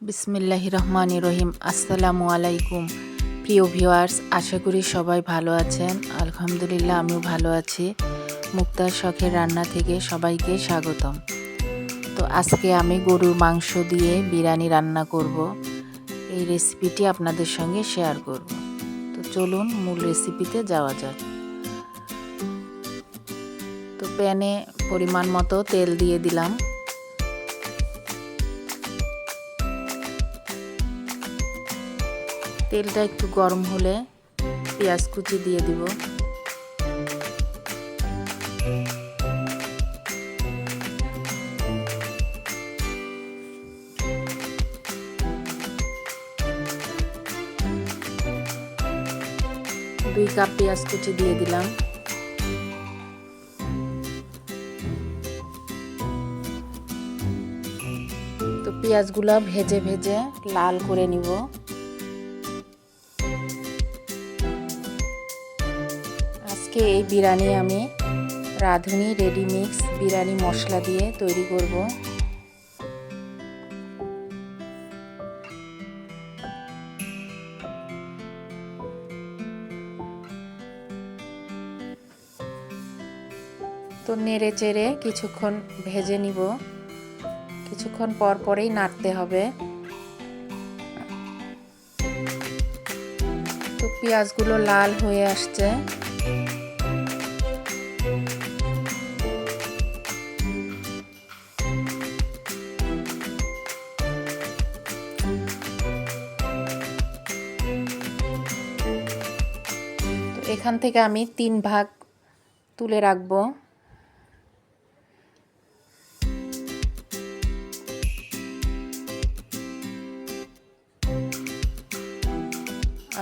বিসমিল্লাহির রহমানির রহিম। আসসালামু আলাইকুম প্রিয় ভিউয়ার্স, আশা করি সবাই ভালো আছেন। আলহামদুলিল্লাহ আমিও ভালো আছি। মুক্তার শখের রান্না থেকে সবাইকে স্বাগতম। তো আজকে আমি গরুর মাংস দিয়ে বিরিয়ানি রান্না করব। এই রেসিপিটি আপনাদের সঙ্গে শেয়ার করব। তো চলুন মূল রেসিপিতে যাওয়া যাক। তো প্যানে পরিমাণ মতো তেল দিয়ে দিলাম। তেলটা একটু গরম হলে পেঁয়াজ কুচি দিয়ে দিব। দুই কাপ পেঁয়াজ কুচি দিয়ে দিলাম। তো পেঁয়াজগুলো ভেজে ভেজে লাল করে নিব। আজকে এই বিরিয়ানি আমি রাঁধুনি রেডি মিক্স বিরিয়ানি মশলা দিয়ে তৈরি করব। তো নেড়ে চেড়ে কিছুক্ষণ ভেজে নিব। কিছুক্ষণ পর পরেই নাড়তে হবে। তো পেঁয়াজগুলো লাল হয়ে আসছে। তো এখান থেকে আমি 3 ভাগ তুলে রাখবো।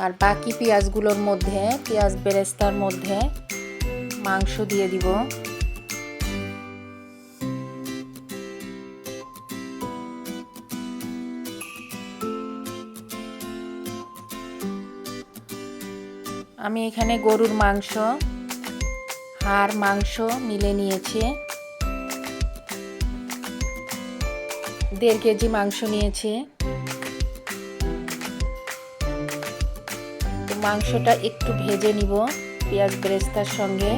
আর বাকি পেঁয়াজগুলোর মধ্যে পেঁয়াজ বেরেস্তার মধ্যে মাংস দিয়ে দিব। আমি এখানে গরুর মাংস, হাড় মাংস মিলে নিয়েছি। 1.5 কেজি মাংস নিয়েছি। তো মাংসটা একটু ভেজে নিব পেঁয়াজ বেরেস্তার সঙ্গে।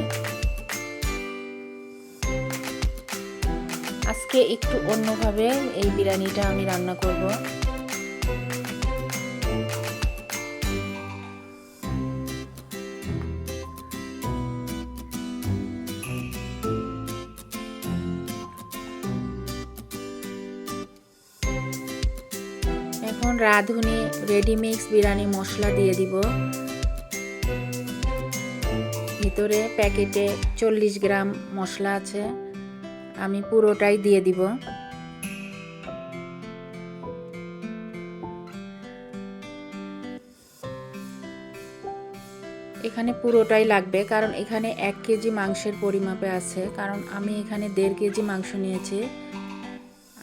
আজকে একটু অন্যভাবে এই বিরিয়ানিটা আমি রান্না করব। এখন রাঁধুনি রেডি মিক্স বিরিয়ানি মশলা দিয়ে দিব। ভিতরে প্যাকেটে 40 গ্রাম মশলা আছে, আমি পুরোটাই দিয়ে দিব। এখানে পুরোটাই লাগবে, কারণ এখানে 1 কেজি মাংসের পরিমাপে আছে। কারণ আমি এখানে 1.5 কেজি মাংস নিয়েছি।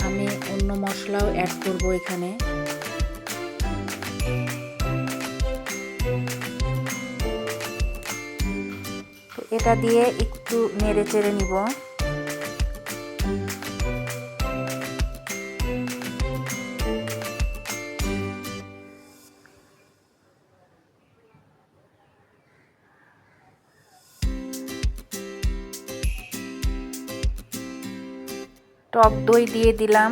আমি অন্য মশলাও অ্যাড করব এখানে। তো এটা দিয়ে একটু নেড়ে চেড়ে নিব। টক দই দিয়ে দিলাম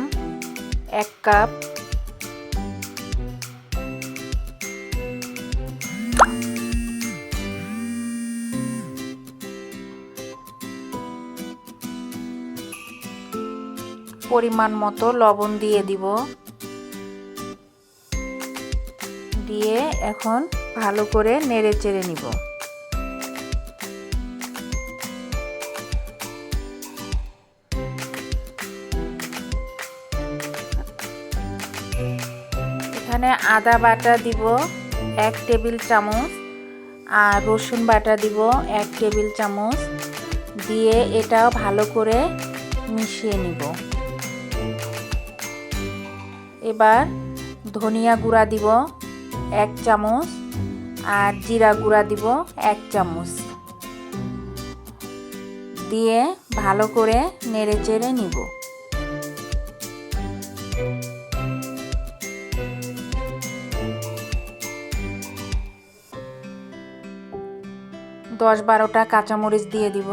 1 কাপ। পরিমাণ মতো লবণ দিয়ে দিব। দিয়ে এখন ভালো করে নেড়ে চেড়ে নিব। এখানে আদা বাটা দিব 1 টেবিল চামচ, আর রসুন বাটা দিব 1 টেবিল চামচ। দিয়ে এটাও ভালো করে মিশিয়ে নিব। এবার ধনিয়া গুঁড়া দিব 1 চামচ, আর জিরা গুঁড়া দিব 1 চামচ। দিয়ে ভালো করে নেড়ে চেড়ে নিব। 10-12টা কাঁচামরিচ দিয়ে দিব।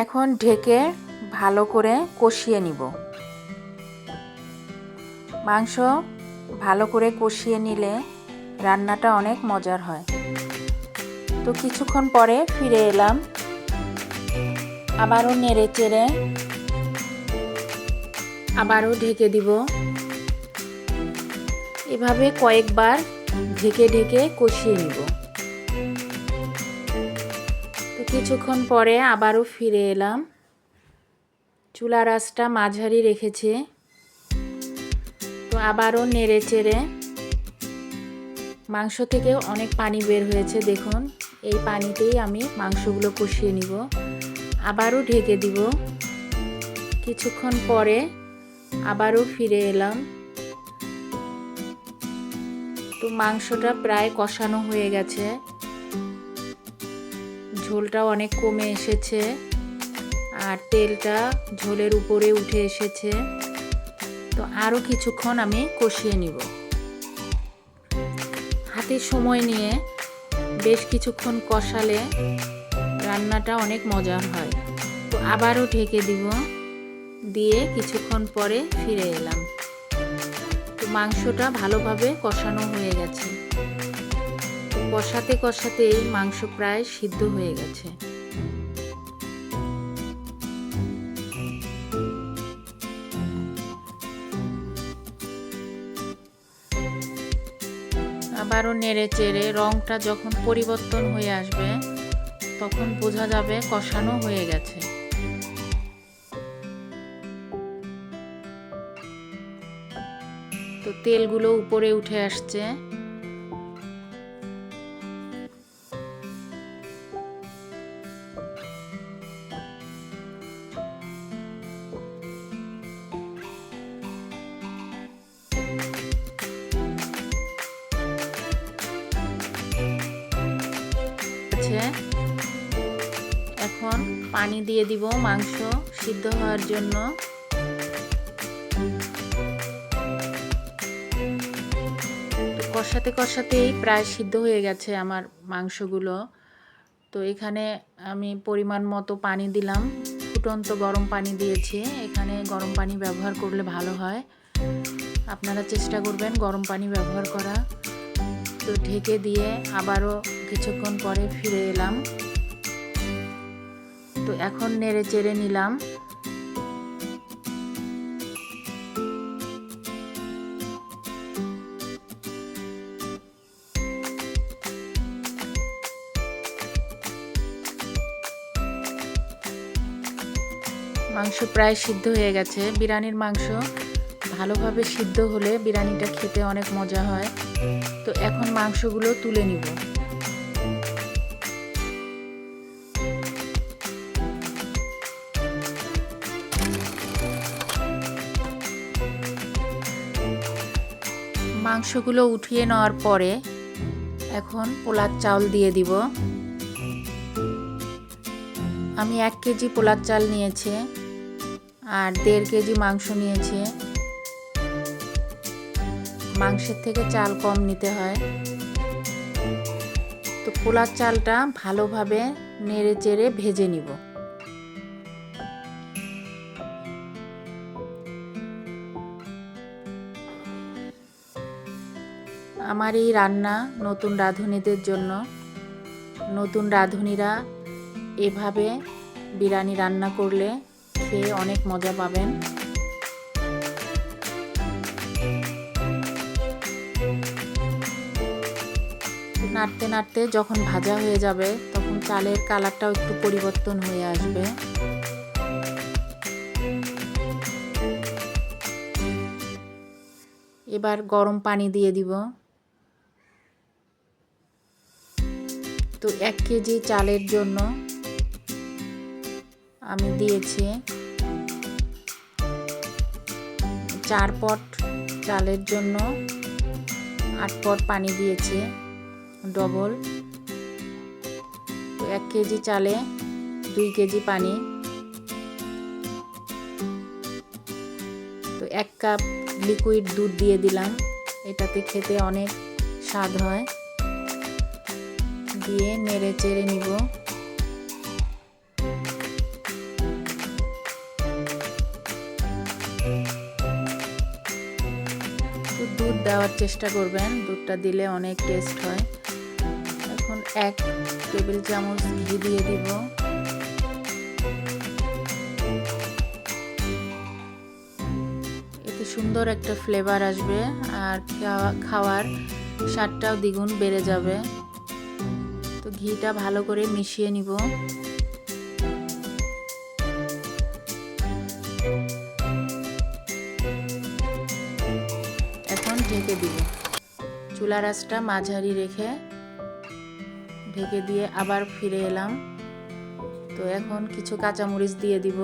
এখন ঢেকে ভালো করে কষিয়ে নিব। মাংস ভালো করে কষিয়ে নিলে রান্নাটা অনেক মজার হয়। তো কিছুক্ষণ পরে ফিরে এলাম, আবারও নেড়ে চেড়ে আবারও ঢেকে দিব। এভাবে কয়েকবার ঢেকে ঢেকে কষিয়ে নিব। তো কিছুক্ষণ পরে আবারও ফিরে এলাম, চুলার আঁচটা মাঝারি রেখেছি। তো আবারও নেড়ে চেড়ে, মাংস থেকে অনেক পানি বের হয়েছে, দেখুন এই পানিতেই আমি মাংসগুলো কষিয়ে নিব। আবারও ঢেকে দিব। কিছুক্ষণ পরে আবারও ফিরে এলাম। তো মাংসটা প্রায় কষানো হয়ে গেছে, ঝোলটাও অনেক কমে এসেছে আর তেলটা ঝোলের উপরে উঠে এসেছে। তো আরও কিছুক্ষণ আমি কষিয়ে নিব। হাতে সময় নিয়ে বেশ কিছুক্ষণ কষালে রান্নাটা অনেক মজার হয়। তো আবারও ঢেকে দিব, দিয়ে কিছুক্ষণ পরে ফিরে এলাম। তো মাংসটা ভালোভাবে কষানো হয়ে গেছে। তো কষাতে কষাতেই মাংস প্রায় সিদ্ধ হয়ে গেছে। আবারও নেড়ে চেড়ে রঙটা যখন পরিবর্তন হয়ে আসবে তখন বোঝা যাবে কষানো হয়ে গেছে। তো তেলগুলো উপরে উঠে আসছে। এখন পানি দিয়ে দিব মাংস সিদ্ধ হওয়ার জন্য। কষাতে কষাতেই প্রায় সিদ্ধ হয়ে গেছে আমার মাংসগুলো। তো এখানে আমি পরিমাণ মতো পানি দিলাম, ফুটন্ত গরম পানি দিয়েছি। এখানে গরম পানি ব্যবহার করলে ভালো হয়, আপনারা চেষ্টা করবেন গরম পানি ব্যবহার করা। তো ঢেকে দিয়ে আবারও কিছুক্ষণ পরে ফিরে এলাম। তো এখন নেড়ে চেড়ে নিলাম। মাংস প্রায় সিদ্ধ হয়ে গেছে। বিরিয়ানির মাংস ভালোভাবে সিদ্ধ হলে বিরিয়ানিটা খেতে অনেক মজা হয়। তো এখন মাংসগুলো তুলে নিব। মাংসগুলো উঠিয়ে নেওয়ার পরে এখন পোলার চাল দিয়ে দিব। আমি 1 কেজি পোলার চাল নিয়েছি আর 1.5 কেজি মাংস নিয়েছি। মাংসের থেকে চাল কম নিতে হয়। তো পোলার চালটা ভালোভাবে নেড়ে চেড়ে ভেজে নিব। আমার এই রান্না নতুন রাঁধুনিদের জন্য। নতুন রাঁধুনিরা এভাবে বিরিয়ানি রান্না করলে খেয়ে অনেক মজা পাবেন। নাড়তে নাড়তে যখন ভাজা হয়ে যাবে তখন চালের কালারটাও একটু পরিবর্তন হয়ে আসবে। এবার গরম পানি দিয়ে দিব। তো 1 কেজি চালের জন্য আমি দিয়েছি 4 পট, চালের জন্য 8 পট পানি দিয়েছি ডবল। তো 1 কেজি চালে 2 কেজি পানি। তো 1 কাপ লিকুইড দুধ দিয়ে দিলাম, এটাতে খেতে অনেক স্বাদ হয়। দিয়ে নেড়ে চেড়ে নিব। দুধ দেওয়ার চেষ্টা করবেন, দুধটা দিলে অনেক টেস্ট হয়। এখন 1 টেবিল চামচ ঘি দিয়ে দিব। এতে সুন্দর একটা ফ্লেভার আসবে আর খাওয়ার স্বাদটাও দ্বিগুণ বেড়ে যাবে। তো ঘিটা ভালো করে মিশিয়ে নিব। এখন ঢেকে দিব। চুলার আঁচটা মাঝারি রেখে ঢেকে দিয়ে আবার ফিরে এলাম। তো এখন কিছু কাঁচামরিচ দিয়ে দিব।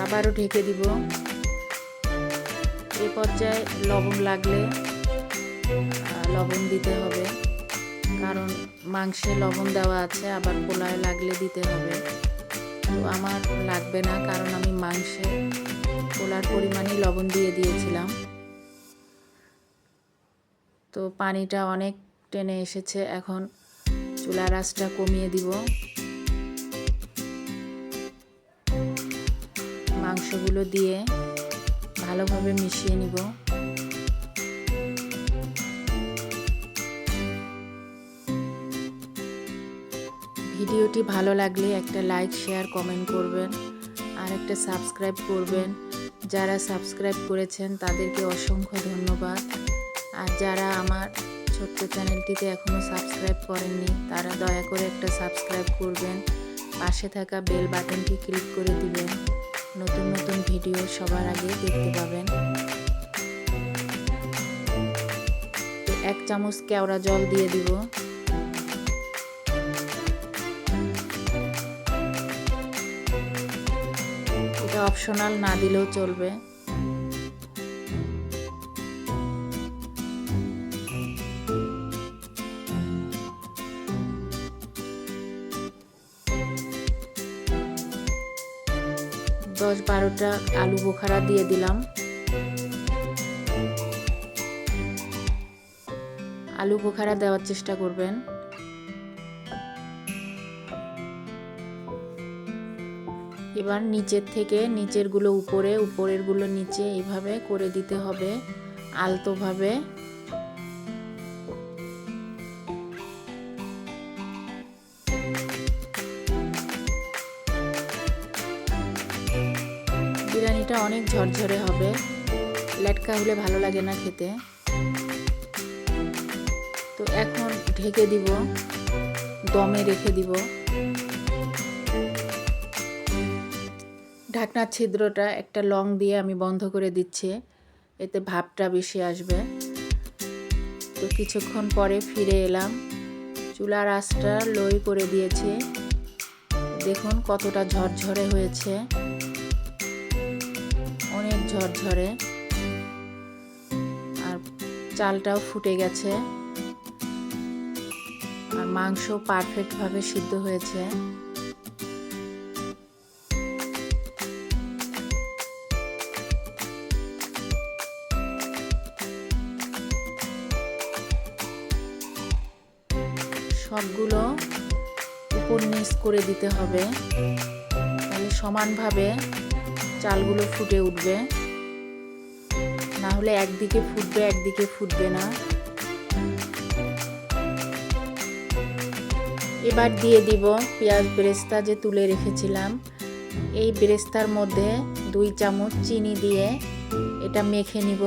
আবারও ঢেকে দিব। এই পর্যায়ে লবণ লাগলে লবণ দিতে হবে, কারণ মাংসে লবণ দেওয়া আছে, আবার পোলায় লাগলে দিতে হবে। তো আমার লাগবে না, কারণ আমি মাংসে পোলার পরিমাণই লবণ দিয়ে দিয়েছিলাম। তো পানিটা অনেক টেনে এসেছে, এখন চুলার আঁচটা কমিয়ে দিব। মাংসগুলো দিয়ে ভালোভাবে মিশিয়ে নিব। ভিডিওটি ভালো লাগলে একটা লাইক, শেয়ার, কমেন্ট করবেন আর একটা সাবস্ক্রাইব করবেন। যারা সাবস্ক্রাইব করেছেন তাদেরকে অসংখ্য ধন্যবাদ। আর যারা আমার ছোট্ট চ্যানেলটিতে এখনও সাবস্ক্রাইব করেননি তারা দয়া করে একটা সাবস্ক্রাইব করবেন। পাশে থাকা বেল বাটনটি ক্লিক করে দিবেন, নতুন নতুন ভিডিও সবার আগে দেখতে পাবেন। 1 চামচ কেওড়া জল দিয়ে দিব। এটা অপশনাল, না দিলেও চলবে। দশ 12টা আলু বোখারা দিয়ে দিলাম। আলু বোখারা দেওয়ার চেষ্টা করবেন। এবার নিচের থেকে নিচেরগুলো উপরে, উপরেরগুলো নিচে, এইভাবে করে দিতে হবে আলতোভাবে। বিরিয়ানিটা অনেক ঝরঝরে হবে, লেটকা হলে ভালো লাগে না খেতে। তো এখন ঢেকে দিব, দমে রেখে দিব। ঢাকনার ছিদ্রটা একটা লং দিয়ে আমি বন্ধ করে দিচ্ছি, এতে ভাপটা বেশি আসবে। তো কিছুক্ষণ পরে ফিরে এলাম। চুলার আঁচটা লোই করে দিয়েছি। দেখুন কতটা ঝরঝরে হয়েছে, অনেক ঝরঝরে। আর চালটাও ফুটে গেছে, আর মাংস পারফেক্টভাবে সিদ্ধ হয়েছে। সবগুলো উপর নিচ করে দিতে হবে, তাহলে সমানভাবে চালগুলো ফুটে উঠবে। না হলে একদিকে ফুটবে, একদিকে ফুটবে না। এবার দিয়ে দিব পেঁয়াজ বেরেস্তা যে তুলে রেখেছিলাম। এই বেরেস্তার মধ্যে 2 চামচ চিনি দিয়ে এটা মেখে নিব।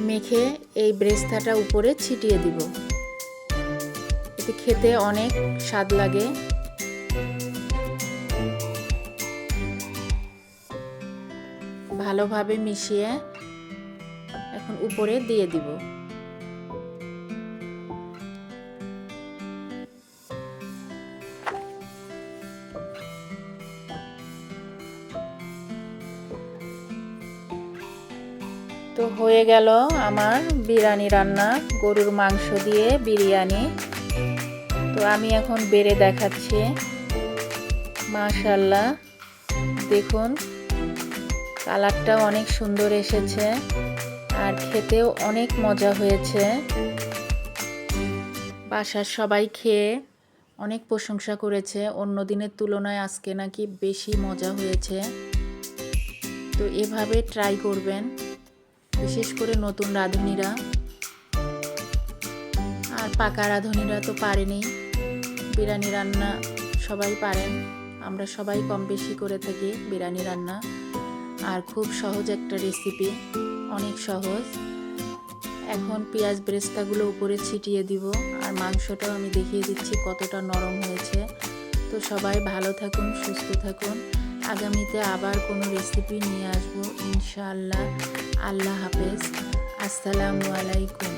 মেখে এই বেরেস্তাটা উপরে ছিটিয়ে দিব। এতে খেতে অনেক স্বাদ লাগে। ভালোভাবে মিশিয়ে এখন উপরে দিয়ে দিব। তো হয়ে গেল আমার বিরিয়ানি রান্না, গরুর মাংস দিয়ে বিরিয়ানি। তো আমি এখন বেড়ে দেখাচ্ছি। মাশাআল্লাহ, দেখুন কালারটা অনেক সুন্দর এসেছে আর খেতেও অনেক মজা হয়েছে। বাসার সবাই খেয়ে অনেক প্রশংসা করেছে, অন্য দিনের তুলনায় আজকে নাকি বেশি মজা হয়েছে। তো এভাবে ট্রাই করবেন, বিশেষ করে নতুন রাঁধুনিরা। আর পাকা রাঁধুনিরা তো পারেনি, বিরিয়ানি রান্না সবাই পারেন, আমরা সবাই কম বেশি করে থাকি বিরিয়ানি রান্না। আর খুব সহজ একটা রেসিপি, অনেক সহজ। এখন পেঁয়াজ বেরেস্তাগুলো উপরে ছিটিয়ে দিব, আর মাংসটাও আমি দেখিয়ে দিচ্ছি কতটা নরম হয়েছে। তো সবাই ভালো থাকুন, সুস্থ থাকুন। আগামীতে আবার কোনো রেসিপি নিয়ে আসবো ইনশাআল্লাহ। আল্লাহ হাফেজ, আসসালামু আলাইকুম।